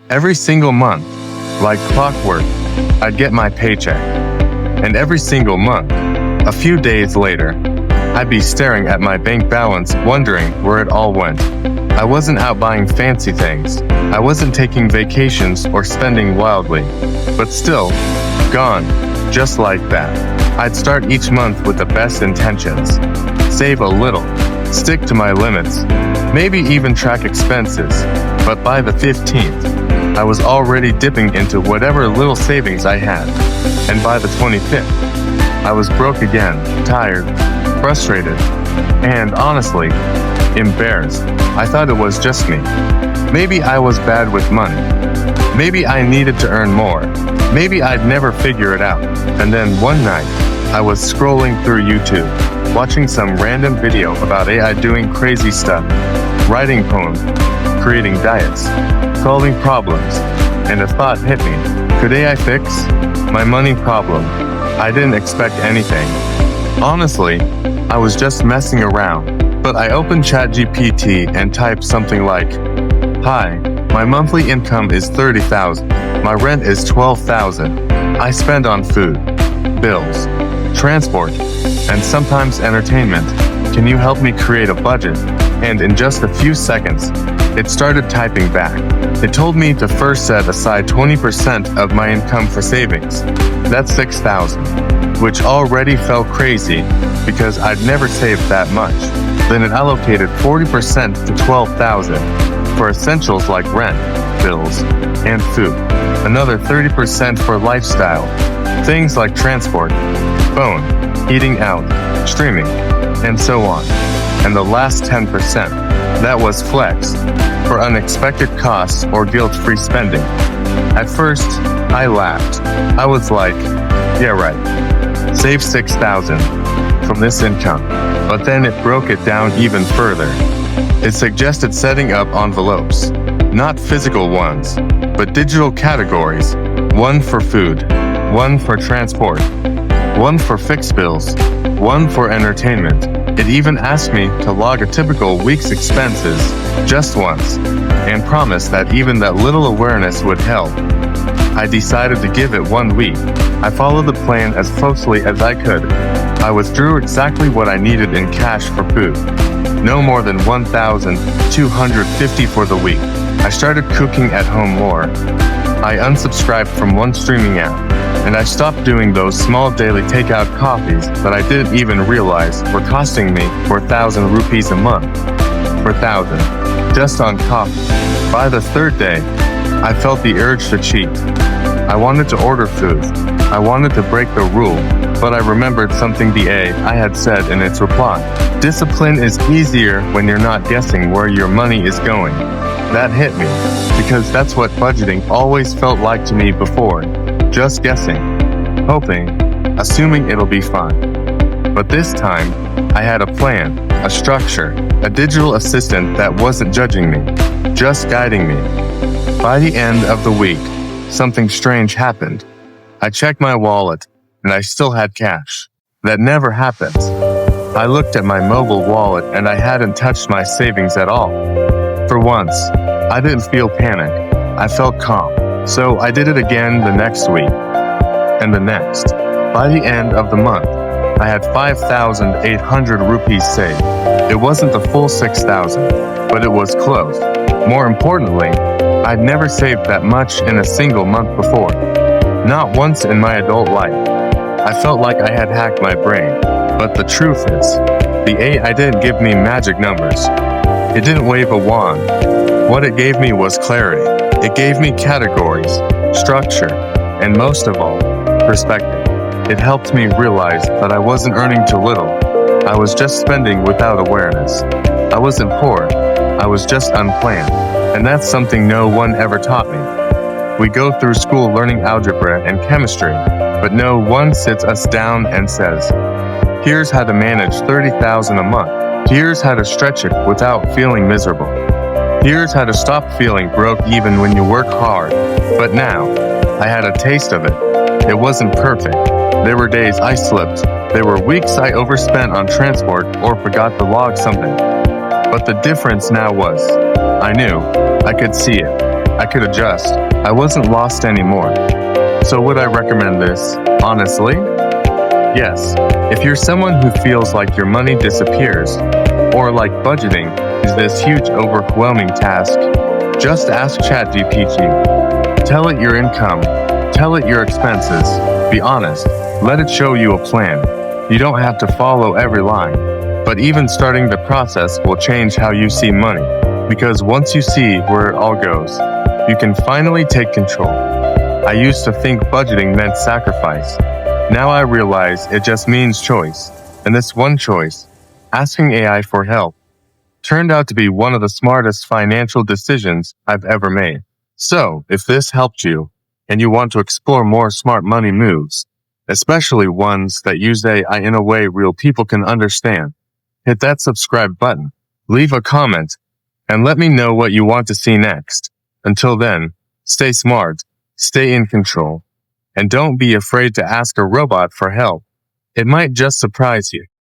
Every single month, like clockwork, I'd get my paycheck. And every single month, a few days later, I'd be staring at my bank balance wondering where it all went. I wasn't out buying fancy things. I wasn't taking vacations or spending wildly. But still, gone, just like that. I'd start each month with the best intentions. Save a little, stick to my limits, maybe even track expenses. But by the 15th, I was already dipping into whatever little savings I had. And by the 25th, I was broke again, tired, frustrated, and honestly, embarrassed. I thought it was just me. Maybe I was bad with money. Maybe I needed to earn more. Maybe I'd never figure it out. And then one night, I was scrolling through YouTube, watching some random video about AI doing crazy stuff, writing poems, creating diets, solving problems, and a thought hit me. Could AI fix my money problem? I didn't expect anything. Honestly, I was just messing around, but I opened ChatGPT and typed something like, "Hi, my monthly income is $30,000. My rent is $12,000. I spend on food, bills, transport, and sometimes entertainment. Can you help me create a budget?" And in just a few seconds, it started typing back. It told me to first set aside 20% of my income for savings. That's $6,000, which already felt crazy because I'd never saved that much. Then it allocated 40% to $12,000 for essentials like rent, bills, and food. Another 30% for lifestyle, things like transport, phone, eating out, streaming, and so on. And the last 10%, that was flex, for unexpected costs or guilt-free spending. At first, I laughed. I was like, yeah right, save $6,000 from this income. But then it broke it down even further. It suggested setting up envelopes, not physical ones, but digital categories. One for food, one for transport, one for fixed bills, one for entertainment. It even asked me to log a typical week's expenses just once, and promised that even that little awareness would help. I decided to give it 1 week. I followed the plan as closely as I could. I withdrew exactly what I needed in cash for food. No more than $1,250 for the week. I started cooking at home more. I unsubscribed from one streaming app, and I stopped doing those small daily takeout coffees that I didn't even realize were costing me 4,000 rupees a month. 4,000, just on coffee. By the third day, I felt the urge to cheat. I wanted to order food. I wanted to break the rule, but I remembered something the AI had said in its reply. Discipline is easier when you're not guessing where your money is going. That hit me, because that's what budgeting always felt like to me before. Just guessing, hoping, assuming it'll be fine. But this time, I had a plan, a structure, a digital assistant that wasn't judging me, just guiding me. By the end of the week, something strange happened. I checked my wallet, and I still had cash. That never happens. I looked at my mobile wallet, and I hadn't touched my savings at all. For once, I didn't feel panic. I felt calm. So I did it again the next week, and the next. By the end of the month, I had 5,800 rupees saved. It wasn't the full 6,000, but it was close. More importantly, I'd never saved that much in a single month before. Not once in my adult life. I felt like I had hacked my brain. But the truth is, the AI didn't give me magic numbers. It didn't wave a wand. What it gave me was clarity. It gave me categories, structure, and most of all, perspective. It helped me realize that I wasn't earning too little. I was just spending without awareness. I wasn't poor. I was just unplanned. And that's something no one ever taught me. We go through school learning algebra and chemistry, but no one sits us down and says, here's how to manage 30,000 a month. Here's how to stretch it without feeling miserable. Here's how to stop feeling broke even when you work hard. But now, I had a taste of it. It wasn't perfect. There were days I slipped. There were weeks I overspent on transport or forgot to log something. But the difference now was, I knew, I could see it. I could adjust. I wasn't lost anymore. So would I recommend this? Honestly? Yes. If you're someone who feels like your money disappears, or like budgeting is this huge overwhelming task, just ask ChatGPT. Tell it your income. Tell it your expenses. Be honest. Let it show you a plan. You don't have to follow every line. But even starting the process will change how you see money. Because once you see where it all goes, you can finally take control. I used to think budgeting meant sacrifice. Now I realize it just means choice. And this one choice, asking AI for help, turned out to be one of the smartest financial decisions I've ever made. So, if this helped you, and you want to explore more smart money moves, especially ones that use AI in a way real people can understand, hit that subscribe button, leave a comment, and let me know what you want to see next. Until then, stay smart, stay in control, and don't be afraid to ask a robot for help. It might just surprise you.